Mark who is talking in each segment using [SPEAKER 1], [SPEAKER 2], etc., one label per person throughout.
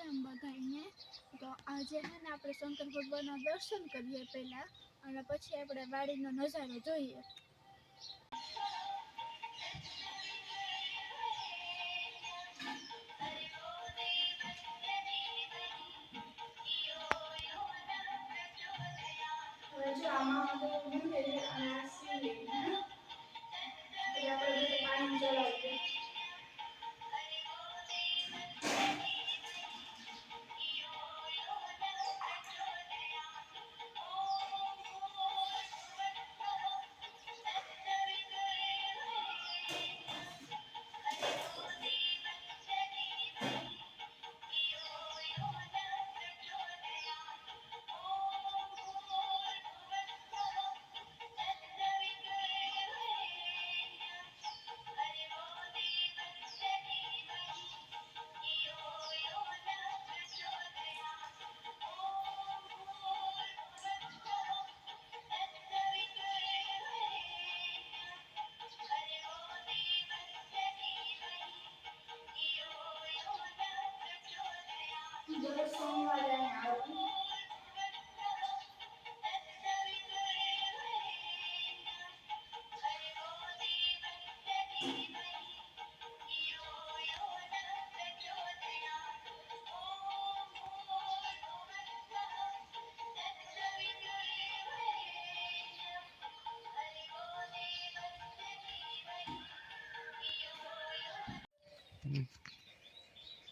[SPEAKER 1] એમ બધાને. તો આજે હે ને આપણે શંકર ભગવાનના દર્શન કરીએ પહેલાં, અને પછી આપણે વાડીનો નજારો જોઈએ.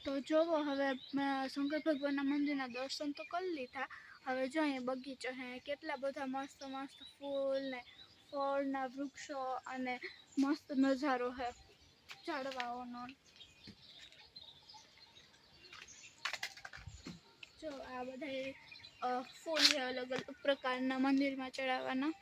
[SPEAKER 1] તો જોવો હવે શંકર ભગવાનના મંદિરના દર્શન તો કરી લીધા. હવે જો અહીંયા બગીચો છે, કેટલા બધા મસ્ત મસ્ત ફૂલ ને ફળના વૃક્ષો અને મસ્ત નજારો છે ઝાડવાઓનો. જો આ બધા ફૂલ છે અલગ અલગ પ્રકારના મંદિરમાં ચડાવવાના.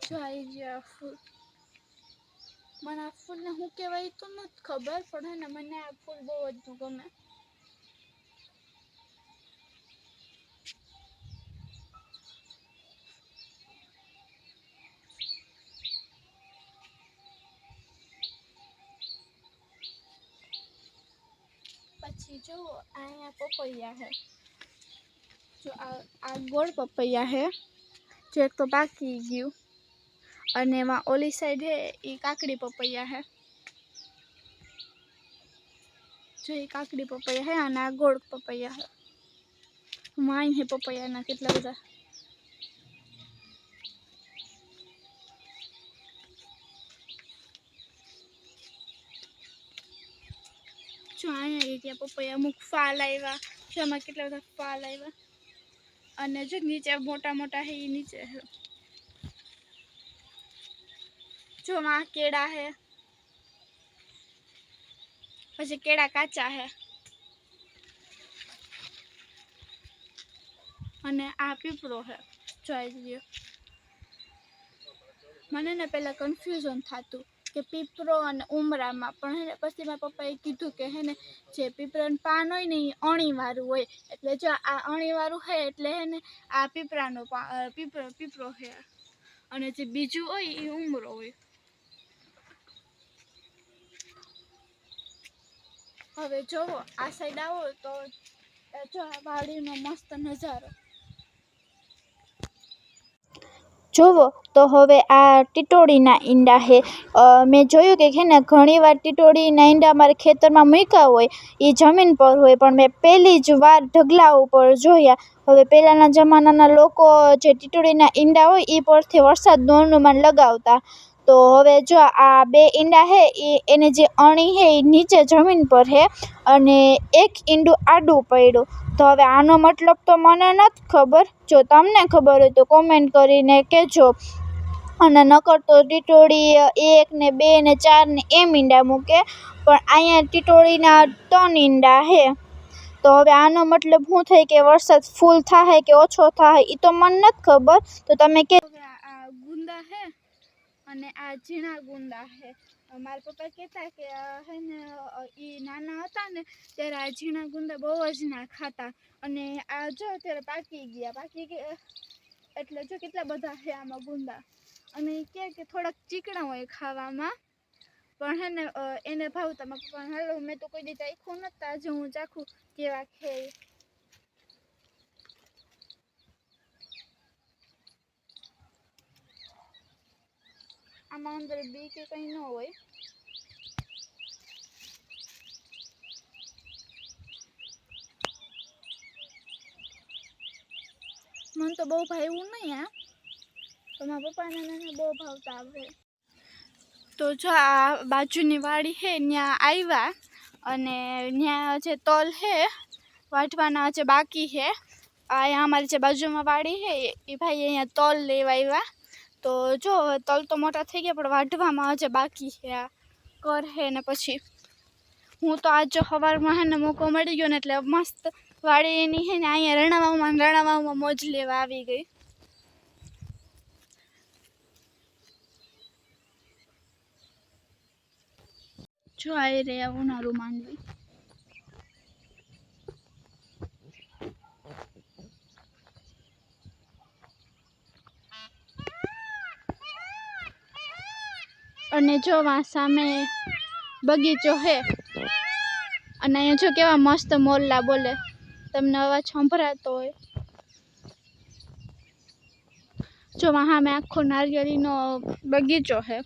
[SPEAKER 1] જો આવી ગયા ફૂલ. મને આ ફૂલને શું કહેવાય તો નથી ખબર, પણ હે ને મને આ ફૂલ બહુ જ ગમે. પછી જો અહીંયા પપૈયા છે. જો આ ગોળ પપૈયા છે, જે એક તો પાકી ગયું, અને એમાં ઓલી સાઈડ છે એ કાકડી પપૈયા છે. જો એ કાકડી પપૈયા છે અને આ ગોળ પપૈયા છે. માય છે પપૈયાના કેટલા બધા. જો અહીંયા ગયા પપૈયા અમુક ફાલ આવ્યા છે, એમાં કેટલા બધા ફાલ આવ્યા. અને જો નીચે મોટા મોટા છે એ નીચે છે. જો માં કેળા છે, પછી કેળા કાચા છે, અને આ પીપળો છે. જોઈ લ્યો. મને ને પહેલાં કન્ફ્યુઝન થતું કે પીપળો અને ઉમરામાં, પણ હે ને પછી મારા પપ્પાએ કીધું કે હે ને જે પીપળાનું પાન હોય ને એ અણીવાળું હોય, એટલે જો આ અણીવાળું છે એટલે હે ને આ પીપળો છે, અને જે બીજું હોય એ ઉમરો હોય. હવે જોવો આ સાઈડ આવો તો જો આ વાડીનો મસ્ત નજારો. જોવો તો હવે આ ટીટોળીના ઈંડા છે. મેં જોયું કે છે ને ઘણીવાર ટીટોળીના ઈંડા અમારે ખેતરમાં મૂક્યા હોય એ જમીન પર હોય, પણ મેં પહેલી જ વાર ઢગલા ઉપર જોયા. હવે પહેલાંના જમાનાના લોકો જે ટીટોળીના ઈંડા હોય એ પરથી વરસાદનું અનુમાન લગાવતા. તો હવે જો આ બે ઈંડા છે એને જે અણી છે એ નીચે જમીન પર છે, અને એક ઈંડું આડું પડ્યું. તો હવે આનો મતલબ તો મને નથી ખબર. જો તમને ખબર હોય તો કોમેન્ટ કરીને કહેજો. અને નકર તો ટીટોળી 1 ને 2 ને 4 ને એમ ઈંડા મૂકે, પણ અહીંયા ટીટોળીના 3 ઈંડા છે. તો હવે આનો મતલબ શું થાય કે વરસાદ ફૂલ થાય કે ઓછો થાય એ તો મને નથી ખબર. તો તમે કે આ ગુંદા છે અને આ ઝીણા ગુંદા છે. મારા પપ્પા કહેતા કે હે ને એ નાના હતા ને ત્યારે આ ઝીણા ગુંદા બહુ જ ના ખાતા, અને આ જો અત્યારે પાકી ગયા. એટલે જો કેટલા બધા છે આમાં ગુંદા, અને એ કે થોડાક ચીકણા હોય ખાવામાં, પણ હે ને એને ભાવતા. મારા પપ્પા હાલો મેં તો કોઈ દી ચાખ્યું નથી, આજે હું ચાખું કેવા છે. આમાં અંદર બી કે કંઈ ન હોય. મને તો બહુ ભાવ્યું નહીં આ, તો મારા પપ્પાને બહુ ભાવતા આવે. તો જો આ બાજુની વાડી છે ત્યાં આવ્યા, અને ત્યાં જે તલ છે વાટવાના જે બાકી છે. અહીંયા અમારી જે બાજુમાં વાડી છે એ ભાઈ અહીંયા તલ લેવા આવ્યા. તો જો તલ તો મોટા થઈ ગયા, પણ વાઢવામાં હજે બાકી છે. આ કર છે ને પછી હું તો આજ જો સવારમાં છે ને મોકો મળી ગયો ને એટલે મસ્ત વાડી એની છે ને અહીંયા રણાવામાં મોજ લેવા આવી ગઈ. જો આવી રહ્યા ઉનાળું માંડવી. અને જો આ સામે બગીચો છે, અને અહીંયા જો કેવા મસ્ત મોરલા બોલે, તમને અવાજ સંભળાતો હોય. જો સામે આખો નારિયેળીનો બગીચો છે.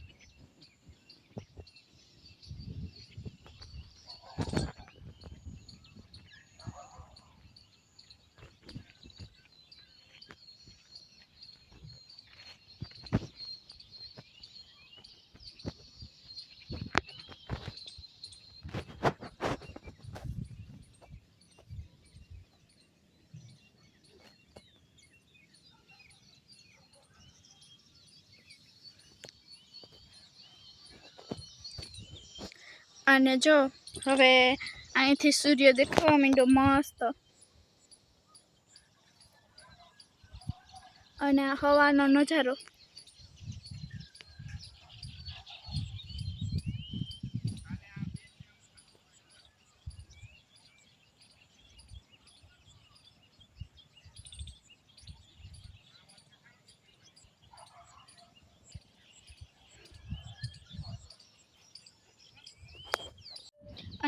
[SPEAKER 1] અને જો હવે અહીંથી સૂર્ય દેખાવા માંડ્યો મસ્ત, અને આ હવાનો નજારો.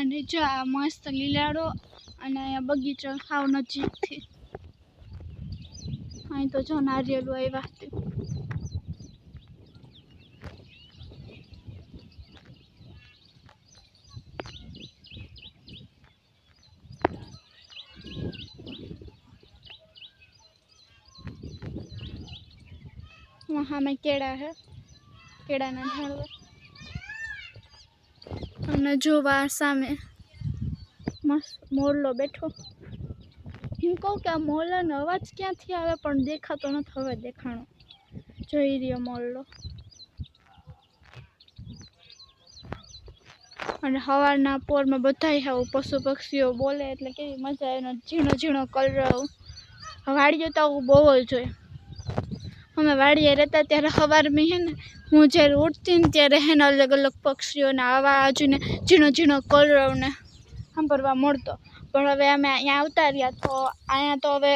[SPEAKER 1] અને જો આ મસ્ત લીલાડો, અને અહીંયા બગીચો સાવ નજીકથી. અહીં તો જો નારિયેળું આવ્યા હતી. સામે કેળા છે, કેળાના ઝાડવા. અને જોવા સામે મસ્ત મોરલો બેઠો. હું કહું કે આ મોરલાનો અવાજ ક્યાંથી આવે, પણ દેખાતો નથી. હવે દેખાણો, જોઈ રહ્યો મોરલો. અને સવારના પોરમાં બધાય આવું પશુ પક્ષીઓ બોલે એટલે કેવી મજા. એનો ઝીણો ઝીણો કલરવ. વાડીએ તો આવું બહુ જ હોય. અમે વાડીએ રહેતા ત્યારે સવારમાં છે ને હું જ્યારે ઉઠતી ને ત્યારે હે ને અલગ અલગ પક્ષીઓના અવાજ ને ઝીણો ઝીણો કલરવને સાંભળવા મળતો. પણ હવે અમે અહીંયા આવતા રહ્યા તો અહીંયા તો હવે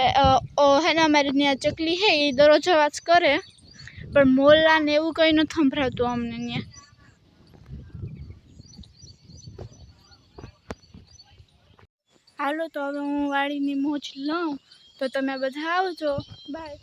[SPEAKER 1] હે ને અમારી ત્યાં ચકલી છે એ દરરોજ અવાજ કરે, પણ મોરલા ને એવું કંઈ નથી સંભળાતું અમને ત્યાં. હાલો તો હવે હું વાડીની મોજ લઉં, તો તમે બધા આવજો. બાય.